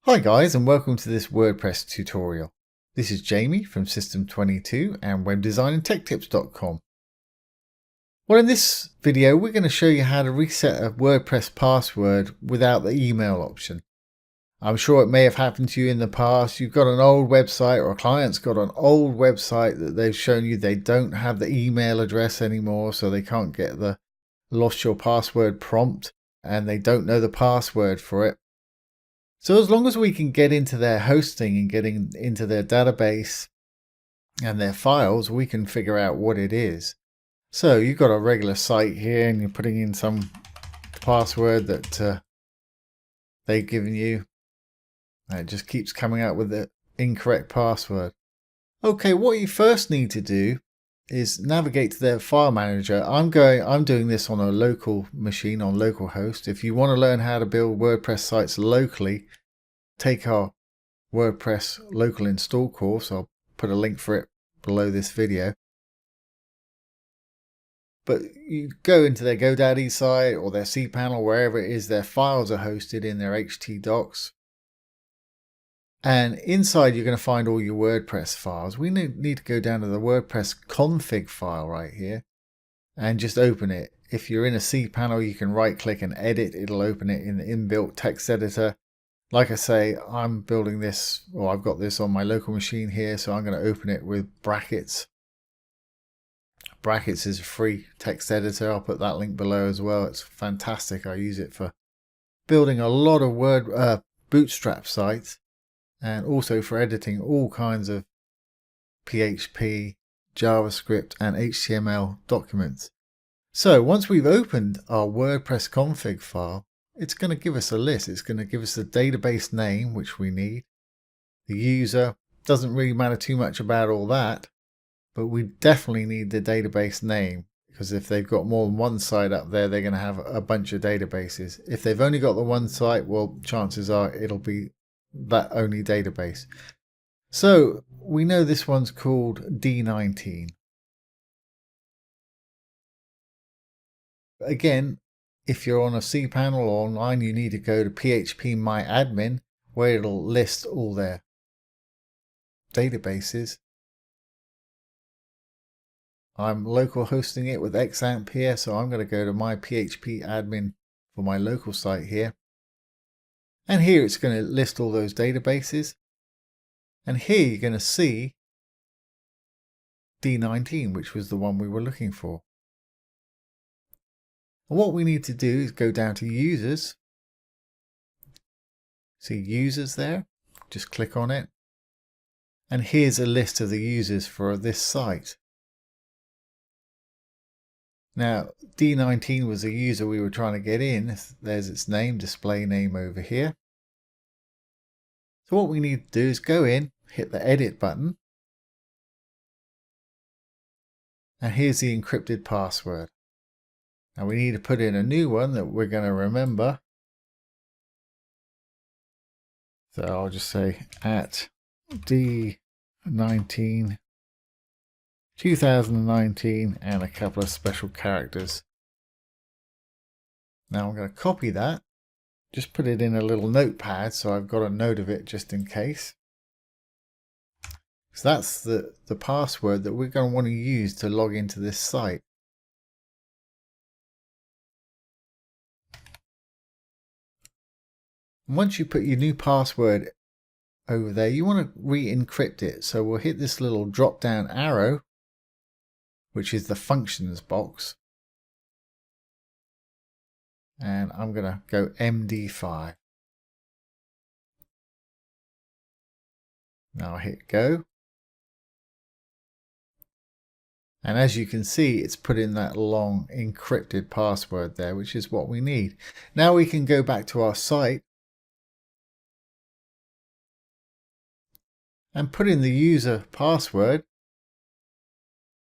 Hi guys, and welcome to this WordPress tutorial. This is Jamie from System22 and webdesignandtechtips.com. Well, in this video we're going to show you how to reset a WordPress password without the email option. I'm sure it may have happened to you in the past. You've got an old website, or a client's got an old website that they've shown you they don't have the email address anymore, so they can't get the lost your password prompt and they don't know the password for it. So as long as we can get into their hosting and getting into their database and their files, we can figure out what it is. So you've got a regular site here and you're putting in some password that they've given you. And it just keeps coming out with the incorrect password. Okay, what you first need to do is navigate to their file manager. I'm doing this on a local machine on localhost. If you want to learn how to build WordPress sites locally, take our WordPress local install course. I'll put a link for it below this video. But you go into their GoDaddy site or their cPanel, wherever it is their files are hosted in their htdocs. And inside you're going to find all your WordPress files. We need to go down to the WordPress config file right here and just open it. If you're in a cPanel, you can right click and edit. It'll open it in the inbuilt text editor. Like I say, I'm building this, or I've got this on my local machine here, so I'm going to open it with Brackets. Brackets is a free text editor. I'll put that link below as well. It's fantastic. I use it for building a lot of Bootstrap sites, and also for editing all kinds of PHP, JavaScript and HTML documents. So once we've opened our WordPress config file, it's going to give us a list. It's going to give us the database name, which we need. The user, doesn't really matter too much about all that, but we definitely need the database name, because if they've got more than one site up there, they're going to have a bunch of databases. If they've only got the one site, well, chances are it'll be that only database. So we know this one's called D19. Again, if you're on a cPanel or online, you need to go to Phpmyadmin, where it'll list all their databases. I'm local hosting it with XAMPP here, so I'm going to go to my Phpmyadmin for my local site here. And here it's going to list all those databases. And here you're going to see D19, which was the one we were looking for. And what we need to do is go down to users. See users there? Just click on it. And here's a list of the users for this site. Now, D19 was a user we were trying to get in. There's its name, display name over here. So what we need to do is go in, hit the edit button. And here's the encrypted password. Now we need to put in a new one that we're going to remember. So I'll just say at D19 2019 and a couple of special characters. Now I'm going to copy that, just put it in a little notepad so I've got a note of it just in case. So that's the password that we're going to want to use to log into this site. Once you put your new password over there, you want to re-encrypt it. So we'll hit this little drop down arrow, which is the functions box. And I'm going to go MD5. Now I'll hit go. And as you can see, it's put in that long encrypted password there, which is what we need. Now we can go back to our site and put in the user password,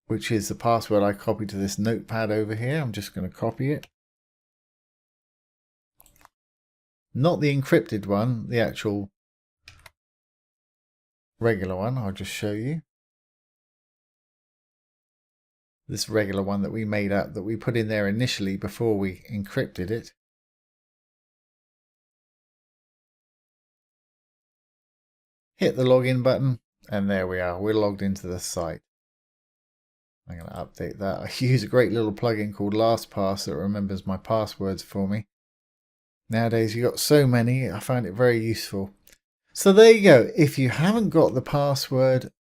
which is the password I copied to this notepad over here. I'm just going to copy it. Not the encrypted one, the actual regular one. I'll just show you. This regular one that we made up, that we put in there initially before we encrypted it. hit the login button, and there we are. We're logged into the site. I'm going to update that. I use a great little plugin called LastPass that remembers my passwords for me. Nowadays you've got so many, I find it very useful. So there you go. If you haven't got the password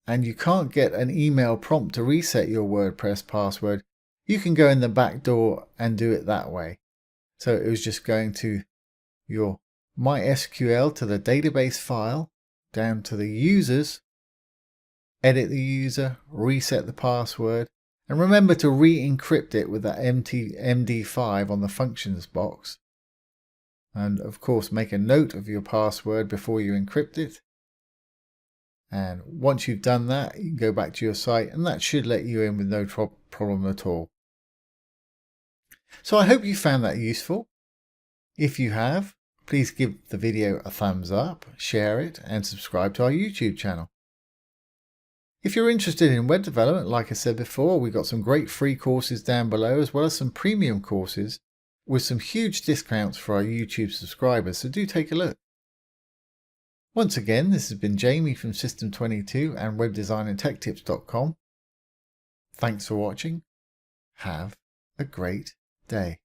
and you can't get an email prompt to reset your WordPress password, you can go in the back door and do it that way. So it was just going to your MySQL, to the database file, down to the users, edit the user, reset the password, and remember to re-encrypt it with that MD5 on the functions box. And of course, make a note of your password before you encrypt it. And once you've done that, you can go back to your site, and that should let you in with no problem at all. So I hope you found that useful. If you have, please give the video a thumbs up, share it, and subscribe to our YouTube channel. If you're interested in web development, like I said before, we've got some great free courses down below, as well as some premium courses with some huge discounts for our YouTube subscribers, so do take a look. Once again, this has been Jamie from System22 and webdesignandtechtips.com. Thanks for watching. Have a great day.